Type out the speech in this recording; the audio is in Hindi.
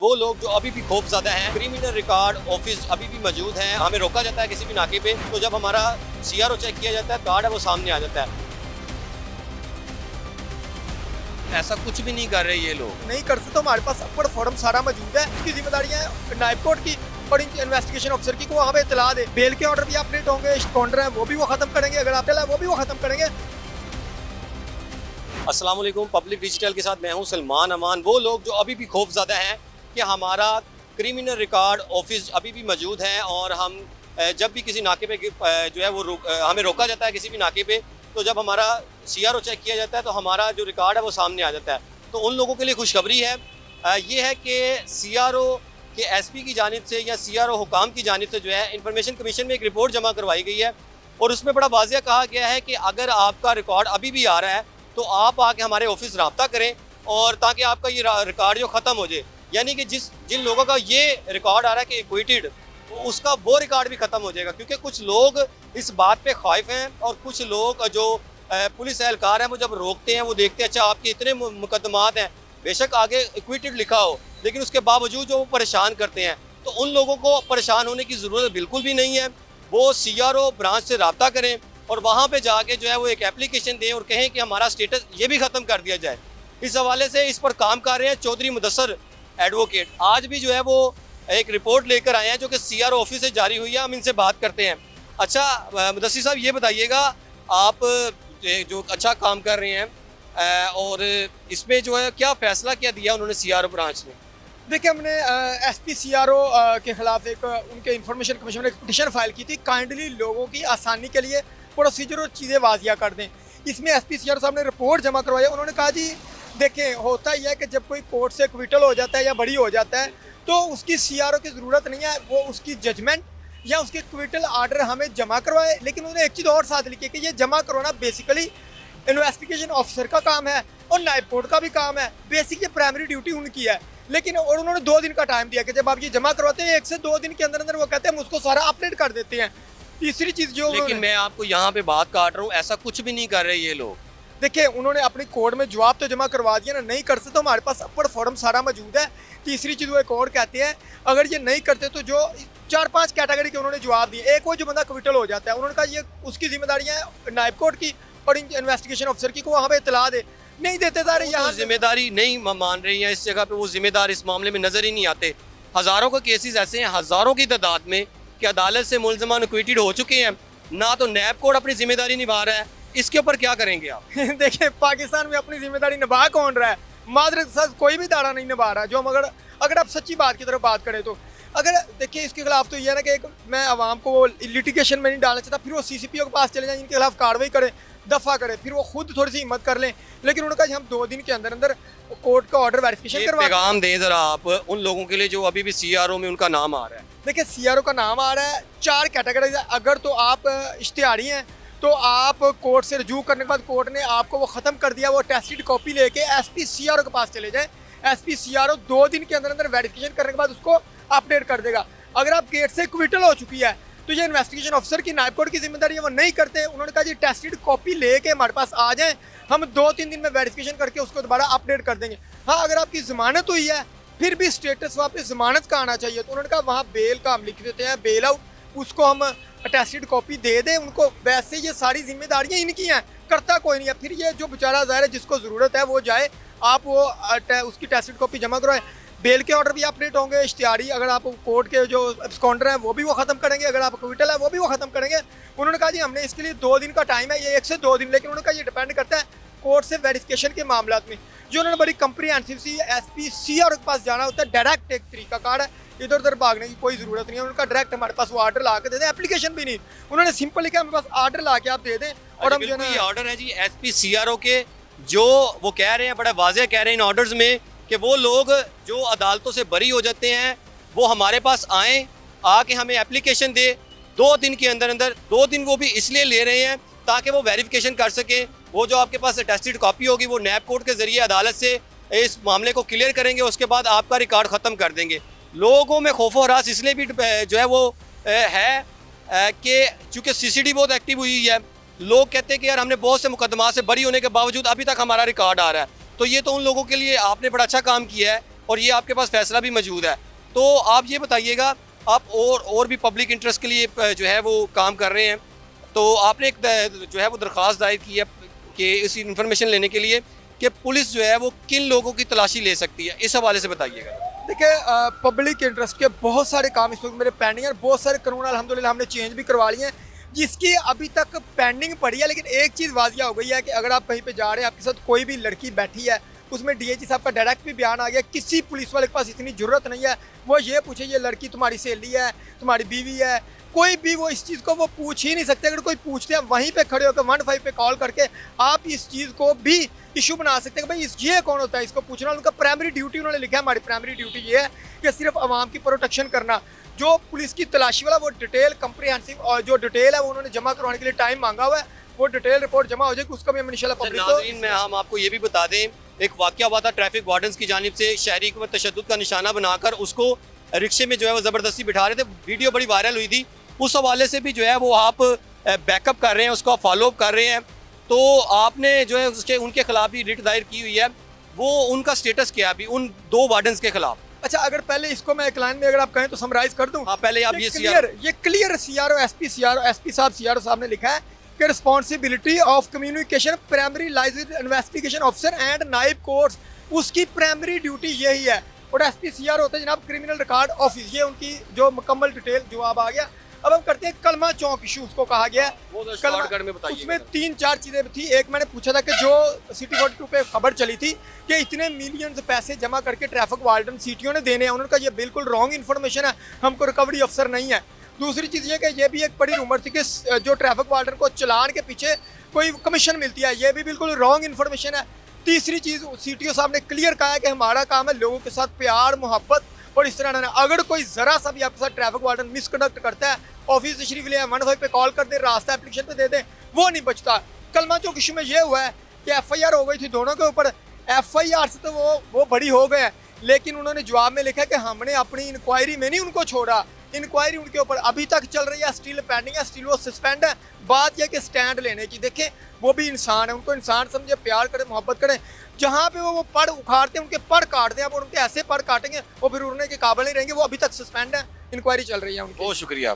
वो लोग जो अभी भी खौफज़दा हैं, क्रिमिनल रिकॉर्ड ऑफिस अभी भी मौजूद हैं, हमें रोका जाता है किसी भी नाके पे, तो जब हमारा सीआरओ चेक किया जाता है, कार्ड है वो सामने आ जाता है। ऐसा कुछ भी नहीं कर रहे ये लोग। नहीं करते तो हमारे पास अपवर्ड फॉर्म सारा मौजूद है। उसकी जिम्मेदारियां हैं नायब कोर्ट की और इन्वेस्टिगेशन ऑफिसर की, को वहाँ पे इतला दे। बेल के ऑर्डर भी अपडेट होंगे, काउंटर है वो भी वो खत्म करेंगे, अगर आप वो भी वो खत्म करेंगे। अस्सलाम वालेकुम, पब्लिक डिजिटल के साथ मैं हूँ सलमान अमान। वो लोग जो अभी भी खौफज़दा हैं कि हमारा क्रिमिनल रिकॉर्ड ऑफिस अभी भी मौजूद है और हम जब भी किसी नाके पे जो है वो हमें रोका जाता है किसी भी नाके पे, तो जब हमारा सीआरओ चेक किया जाता है तो हमारा जो रिकॉर्ड है वो सामने आ जाता है। तो उन लोगों के लिए खुशखबरी है, ये है कि सीआरओ के एसपी की जानिब से या सीआरओ हुकाम की जानिब से जो है इंफॉर्मेशन कमीशन में एक रिपोर्ट जमा करवाई गई है और उसमें बड़ा वाज़िया कहा गया है कि अगर आपका रिकॉर्ड अभी भी आ रहा है तो आप आके हमारे ऑफिस रब्ता करें और ताकि आपका ये रिकॉर्ड जो ख़त्म हो जाए। यानी कि जिन लोगों का ये रिकॉर्ड आ रहा है कि एक्विटेड, उसका वो रिकॉर्ड भी ख़त्म हो जाएगा, क्योंकि कुछ लोग इस बात पे ख्वाइफ हैं और कुछ लोग जो पुलिस एहलकार हैं वो जब रोकते हैं वो देखते हैं अच्छा आपके इतने मुकदमात हैं, बेशक आगे एक्विटेड लिखा हो लेकिन उसके बावजूद जो वो परेशान करते हैं, तो उन लोगों को परेशान होने की ज़रूरत बिल्कुल भी नहीं है। वो सीआरओ ब्रांच से रब्ता करें और वहाँ पे जाके जो है वो एक एप्लीकेशन दें और कहें कि हमारा स्टेटस ये भी ख़त्म कर दिया जाए। इस हवाले से इस पर काम कर रहे हैं चौधरी मुदस्सर एडवोकेट। आज भी जो है वो एक रिपोर्ट लेकर आए हैं जो कि सीआरओ ऑफिस से जारी हुई है, हम इनसे बात करते हैं। अच्छा मुदस्सिर साहब, ये बताइएगा आप जो अच्छा काम कर रहे हैं और इसमें जो है क्या फ़ैसला क्या दिया उन्होंने सीआरओ ब्रांच ने? देखिए, हमने एसपी सीआरओ के खिलाफ एक उनके इंफॉर्मेशन कमीशन में एक पिटीशन फाइल की थी। काइंडली लोगों की आसानी के लिए प्रोसीजर और चीज़ें वाजिया कर दें। इसमें एसपी सीआरओ साहब ने रिपोर्ट जमा करवाई। उन्होंने कहा जी देखें, होता ही है कि जब कोई कोर्ट से क्विटल हो जाता है या बरी हो जाता है तो उसकी सीआरओ की ज़रूरत नहीं है, वो उसकी जजमेंट या उसके क्विटल आर्डर हमें जमा करवाए। लेकिन उन्होंने एक चीज़ और साथ लिखी कि ये जमा करवाना बेसिकली इन्वेस्टिगेशन ऑफिसर का काम है और नायब कोर्ट का भी काम है। बेसिक ये प्राइमरी ड्यूटी उनकी है। लेकिन और उन्होंने 2 दिन का टाइम दिया कि जब आप ये जमा करवाते हैं 1 से 2 दिन के अंदर अंदर वो कहते हैं हम उसको सारा अपडेट कर देते हैं। तीसरी चीज़ जो लेकिन मैं आपको यहाँ पे बात काट रहा हूँ, ऐसा कुछ भी नहीं कर रहे ये लोग। देखिए, उन्होंने अपनी कोर्ट में जवाब तो जमा करवा दिया ना, नहीं करते तो हमारे पास अपवर्ड फॉर्म सारा मौजूद है। तीसरी चीज़ वो एक और कहते हैं, अगर ये नहीं करते तो जो 4-5 कैटेगरी के उन्होंने जवाब दिए। एक वो जो बंदा क्विटल हो जाता है, उन्होंने कहा ये उसकी जिम्मेदारियाँ हैं नायब कोर्ट की और इन्वेस्टिगेशन ऑफिसर की, को वहाँ पर इतला दे। नहीं देते जा रहे, यहाँ जिम्मेदारी नहीं मान रही हैं। इस जगह पे वो जिम्मेदार इस मामले में नजर ही नहीं आते। हजारों के केसेस ऐसे हैं, हजारों की तादाद में, कि अदालत से मुलजमान एक्विटेड हो चुके हैं, ना तो नैब कोर्ट अपनी जिम्मेदारी निभा रहा है। इसके ऊपर क्या करेंगे आप? देखिए, पाकिस्तान में अपनी जिम्मेदारी निभा कौन रहा है? मादर के साथ कोई भी दारा नहीं निभा रहा। जो हम अगर आप सच्ची बात की तरफ बात करें तो अगर देखिए, इसके खिलाफ तो ये है ना कि एक मैं आवाम को लिटिगेशन में नहीं डालना चाहता, फिर वो सीसीपीओ के पास चले जाएं, इनके खिलाफ कार्रवाई करें, दफा करें, फिर वो खुद थोड़ी सी हिम्मत कर लें। लेकिन उन्होंने कहा हम 2 दिन के अंदर अंदर कोर्ट का ऑर्डर वेरिफिकेशन करवा। पैगाम दें जरा आप उन लोगों के लिए जो अभी भी सीआरओ में उनका नाम आ रहा है। देखिए, सीआरओ का नाम आ रहा है, 4 कैटेगरीज है। अगर तो आप इश्तिहारी हैं तो आप कोर्ट से रजू करने के बाद कोर्ट ने आपको वो ख़त्म कर दिया, वो टेस्टेड कॉपी लेके एसपी सीआरओ के पास चले जाएं। एसपी सीआरओ 2 दिन के अंदर अंदर वेरिफिकेशन करने के बाद उसको अपडेट कर देगा। अगर आप गेट से क्विटल हो चुकी है तो ये इन्वेस्टिगेशन ऑफिसर की नायब कोर्ट की जिम्मेदारी है, वो नहीं करते। उन्होंने कहा जी टेस्टेड कॉपी लेके हमारे पास आ जाएं, हम 2-3 दिन में वेरिफिकेशन करके उसको दोबारा अपडेट कर देंगे। हाँ, अगर आपकी ज़मानत हुई है फिर भी स्टेटस वापस ज़मानत का आना चाहिए। तो उन्होंने कहा वहाँ बेल का हम लिख देते हैं, बेल आउट, उसको हम अटेस्टेड कॉपी दे दें उनको। वैसे ये सारी जिम्मेदारियाँ इनकी हैं, करता कोई नहीं है। फिर ये जो बेचारा ज़ाहिर है जिसको ज़रूरत है वो जाए, आप वो उसकी टेस्टेड कॉपी जमा करवाएं। बेल के ऑर्डर भी अपडेट होंगे, इश्तिहारी अगर आप कोर्ट के जो काउंटर हैं वो भी वो ख़त्म करेंगे, अगर आप क्विटल है वो भी वो ख़त्म करेंगे। उन्होंने कहा जी हमने इसके लिए 2 दिन का टाइम है, ये 1 से 2 दिन। लेकिन उन्होंने कहा ये डिपेंड करता है कोर्ट से वेरिफिकेशन के मामला में। जो उन्होंने बड़ी कंप्रीहेंसिव सी एसपी सीआरओ के पास जाना होता है, डायरेक्ट एक तरीका कार है, इधर उधर भागने की कोई ज़रूरत नहीं है। उनका डायरेक्ट हमारे पास वो ऑर्डर ला के दे दें, एप्लीकेशन भी नहीं, उन्होंने सिंपल लिखा हमारे पास ऑर्डर ला के आप दे दें। और हम जो है ऑर्डर है जी एसपी सीआरओ के, जो वो कह रहे हैं, बड़ा वाज़ेह कह रहे हैं इन ऑर्डर्स में कि वो लोग जो अदालतों से बरी हो जाते हैं वो हमारे पास आएँ, आके हमें एप्लीकेशन दे 2 दिन के अंदर अंदर। 2 दिन वो भी इसलिए ले रहे हैं ताकि वो वेरिफिकेशन कर सकें। वो जो आपके पास अटेस्टेड कॉपी होगी वो नैब कोर्ट के ज़रिए अदालत से इस मामले को क्लियर करेंगे, उसके बाद आपका रिकॉर्ड ख़त्म कर देंगे। लोगों में खौफ और हरास इसलिए भी जो है वो है कि चूँकि सीसीडी बहुत एक्टिव हुई है, लोग कहते हैं कि यार हमने बहुत से मुकदमा से बरी होने के बावजूद अभी तक हमारा रिकॉर्ड आ रहा है। तो ये तो उन लोगों के लिए आपने बड़ा अच्छा काम किया है और ये आपके पास फैसला भी मौजूद है। तो आप ये बताइएगा, आप और भी पब्लिक इंटरेस्ट के लिए जो है वो काम कर रहे हैं, तो आपने एक जो है वो दरख्वास्त दायर की है कि इस इंफॉर्मेशन लेने के लिए कि पुलिस जो है वो किन लोगों की तलाशी ले सकती है, इस हवाले से बताइएगा। देखिए, पब्लिक इंटरेस्ट के बहुत सारे काम इस वक्त मेरे पेंडिंग है। बहुत सारे कानून अल्हम्दुलिल्लाह हमने चेंज भी करवा लिए हैं, जिसकी अभी तक पेंडिंग पड़ी है। लेकिन एक चीज़ वाजिया हो गई है कि अगर आप कहीं पे जा रहे हैं, आपके साथ कोई भी लड़की बैठी है, उसमें डीएजी साहब का डायरेक्ट भी बयान आ गया, किसी पुलिस वाले के पास इतनी ज़रूरत नहीं है वो ये पूछे ये लड़की तुम्हारी सहेली है, तुम्हारी बीवी है, कोई भी वो इस चीज़ को वो पूछ ही नहीं सकते। अगर कोई पूछते हैं वहीं पे खड़े होकर 15 पे कॉल करके आप इस चीज़ को भी इशू बना सकते हैं कि भाई ये कौन होता है इसको पूछना। उनका प्राइमरी ड्यूटी उन्होंने लिखा है, हमारी प्राइमरी ड्यूटी ये है कि सिर्फ आवाम की प्रोटेक्शन करना। जो पुलिस की तलाशी वाला वो डिटेल कंप्रीहेंसिव और जो डिटेल है वो उन्होंने जमा करवाने के लिए टाइम मांगा हुआ है, वो डिटेल रिपोर्ट जमा हो जाएगी, उसका भी हम इंशाल्लाह पब्लिक को। नाज़रीन, में हम आपको ये भी बता दें, एक वाक़या हुआ था ट्रैफिक वार्डन्स की जानिब से शहरी को तशद्दुद का निशाना बनाकर उसको रिक्शे में जो है वो ज़बरदस्ती बिठा रहे थे। वीडियो बड़ी वायरल हुई थी, उस हवाले से भी जो है वो आप बैकअप कर रहे हैं, उसको फॉलोअप कर रहे हैं। तो आपने जो है उसके उनके खिलाफ भी रिट दायर की हुई है, वो उनका स्टेटस क्या है अभी उन 2 वार्डन्स के खिलाफ? अच्छा, अगर पहले इसको मैं एक लाइन में अगर आप कहें तो समराइज कर दूं। हाँ, पहले आप ये क्लियर सीआरओ एसपी साहब ने लिखा है कि responsibility of communication primary lies with investigation officer and नाइब कोर्ट्स। उसकी प्राइमरी ड्यूटी यही है। और एसपी सीआर होते हैं जनाब क्रिमिनल रिकॉर्ड ऑफिस, ये उनकी जो मुकम्मल डिटेल जवाब आ गया। अब हम करते हैं कलमा चौक इशू, उसको कहा गया है उसमें 3-4 चीज़ें थी। एक मैंने पूछा था कि जो सिटी 42 पे खबर चली थी कि इतने मिलियंस पैसे जमा करके ट्रैफिक वार्डन सिटियों ने देने हैं, उन्होंने कहा ये बिल्कुल रॉन्ग इन्फॉर्मेशन है, हमको रिकवरी अफसर नहीं है। दूसरी चीज़ ये कि ये भी एक बड़ी रूमर थी कि जो ट्रैफिक वार्डन को चलान के पीछे कोई कमीशन मिलती है, ये भी बिल्कुल रॉन्ग इन्फॉर्मेशन है। तीसरी चीज़ सीटीओ साहब ने क्लियर कहा है कि हमारा काम है लोगों के साथ प्यार मोहब्बत और इस तरह ना, अगर कोई ज़रा सा भी आपके साथ ट्रैफिक वार्डन मिसकंडक्ट करता है, ऑफिस से तशरीफ ले आए, 15 पे कॉल कर दे, रास्ता एप्लीकेशन पे दे दें, वो नहीं बचता। कलमा चौक इशू में ये हुआ है कि एफआईआर हो गई थी दोनों के ऊपर। एफआईआर से तो वो बड़ी हो गए हैं, लेकिन उन्होंने जवाब में लिखा कि हमने अपनी इंक्वायरी में नहीं उनको छोड़ा, इंक्वायरी उनके ऊपर अभी तक चल रही है, स्टिल पेंडिंग है, स्टिल वो सस्पेंड है। बात यह कि स्टैंड लेने की, देखें वो भी इंसान है, उनको इंसान समझे, प्यार करें, मोहब्बत करें। जहाँ पे वो पड़ उखाड़ते हैं उनके पड़ काट दें, अब उनके ऐसे पड़ काटेंगे वो फिर उड़ने के काबिल नहीं रहेंगे। वो अभी तक सस्पेंड है, इंक्वायरी चल रही है उनकी। बहुत शुक्रिया।